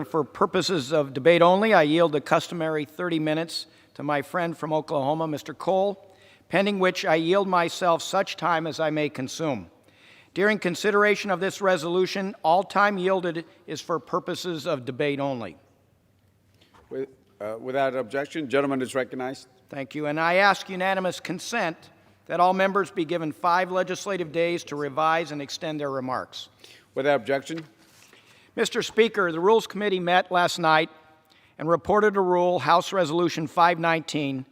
For purposes of debate only, I yield the customary 30 minutes to my friend from Oklahoma, Mr. Cole, pending which I yield myself such time as I may consume. During consideration of this resolution, all time yielded is for purposes of debate only. Without objection, gentleman is recognized. Thank you. And I ask unanimous consent that all members be given 5 legislative days to revise and extend their remarks. Without objection. Mr. Speaker, the Rules Committee met last night and reported a rule, House Resolution 519,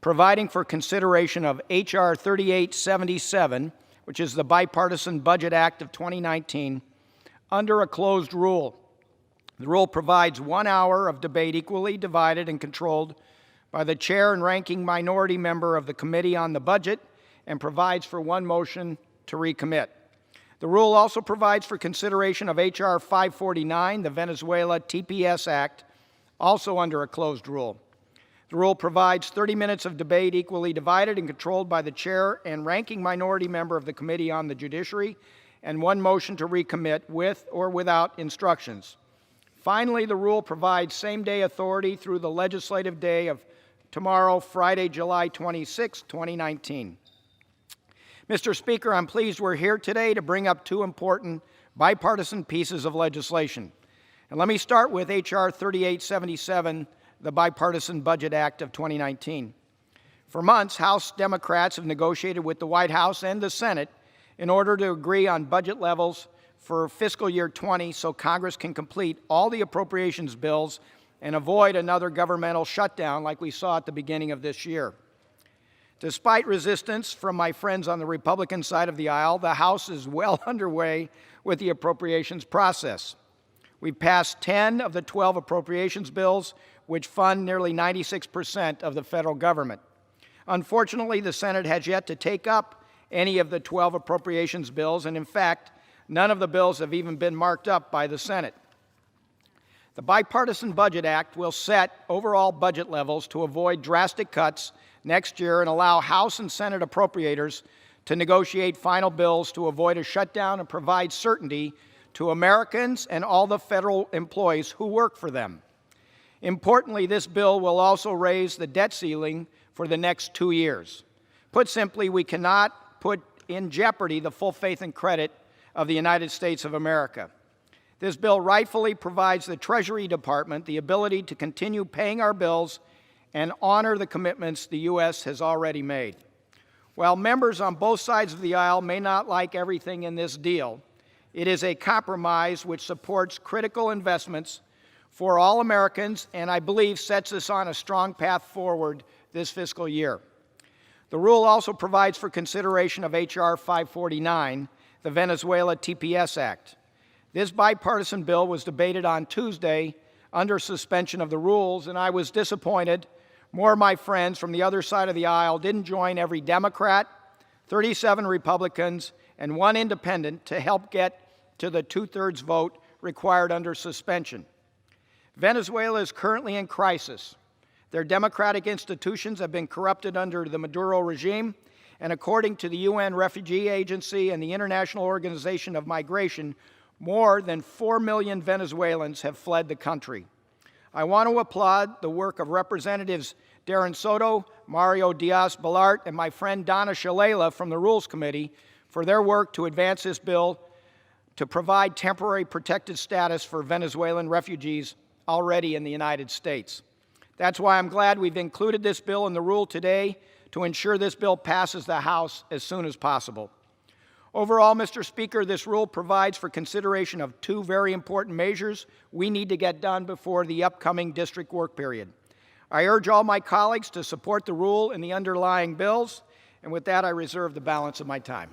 providing for consideration of H.R. 3877, which is the Bipartisan Budget Act of 2019, under a closed rule. The rule provides 1 hour of debate equally divided and controlled by the chair and ranking minority member of the Committee on the Budget and provides for 1 motion to recommit. The rule also provides for consideration of H.R. 549, the Venezuela TPS Act, also under a closed rule. The rule provides 30 minutes of debate equally divided and controlled by the chair and ranking minority member of the Committee on the Judiciary, and 1 motion to recommit with or without instructions. Finally, the rule provides same-day authority through the legislative day of tomorrow, Friday, July 26, 2019. Mr. Speaker, I'm pleased we're here today to bring up 2 important bipartisan pieces of legislation. And let me start with H.R. 3877, the Bipartisan Budget Act of 2019. For months, House Democrats have negotiated with the White House and the Senate in order to agree on budget levels for fiscal year 20 so Congress can complete all the appropriations bills and avoid another governmental shutdown like we saw at the beginning of this year. Despite resistance from my friends on the Republican side of the aisle, the House is well underway with the appropriations process. We've passed 10 of the 12 appropriations bills, which fund nearly 96% of the federal government. Unfortunately, the Senate has yet to take up any of the 12 appropriations bills, and in fact, none of the bills have even been marked up by the Senate. The Bipartisan Budget Act will set overall budget levels to avoid drastic cuts next year and allow House and Senate appropriators to negotiate final bills to avoid a shutdown and provide certainty to Americans and all the federal employees who work for them. Importantly, this bill will also raise the debt ceiling for the next 2 years. Put simply, we cannot put in jeopardy the full faith and credit of the United States of America. This bill rightfully provides the Treasury Department the ability to continue paying our bills and honor the commitments the U.S. has already made. While members on both sides of the aisle may not like everything in this deal, it is a compromise which supports critical investments for all Americans and I believe sets us on a strong path forward this fiscal year. The rule also provides for consideration of H.R. 549, the Venezuela TPS Act. This bipartisan bill was debated on Tuesday under suspension of the rules, and I was disappointed more of my friends from the other side of the aisle didn't join every Democrat, 37 Republicans, and 1 independent to help get to the 2/3 vote required under suspension. Venezuela is currently in crisis. Their democratic institutions have been corrupted under the Maduro regime, and according to the UN Refugee Agency and the International Organization of Migration, more than 4 million Venezuelans have fled the country. I want to applaud the work of Representatives Darren Soto, Mario Diaz-Balart, and my friend Donna Shalala from the Rules Committee for their work to advance this bill to provide temporary protected status for Venezuelan refugees already in the United States. That's why I'm glad we've included this bill in the rule today to ensure this bill passes the House as soon as possible. Overall, Mr. Speaker, this rule provides for consideration of 2 very important measures we need to get done before the upcoming district work period. I urge all my colleagues to support the rule and the underlying bills, and with that, I reserve the balance of my time.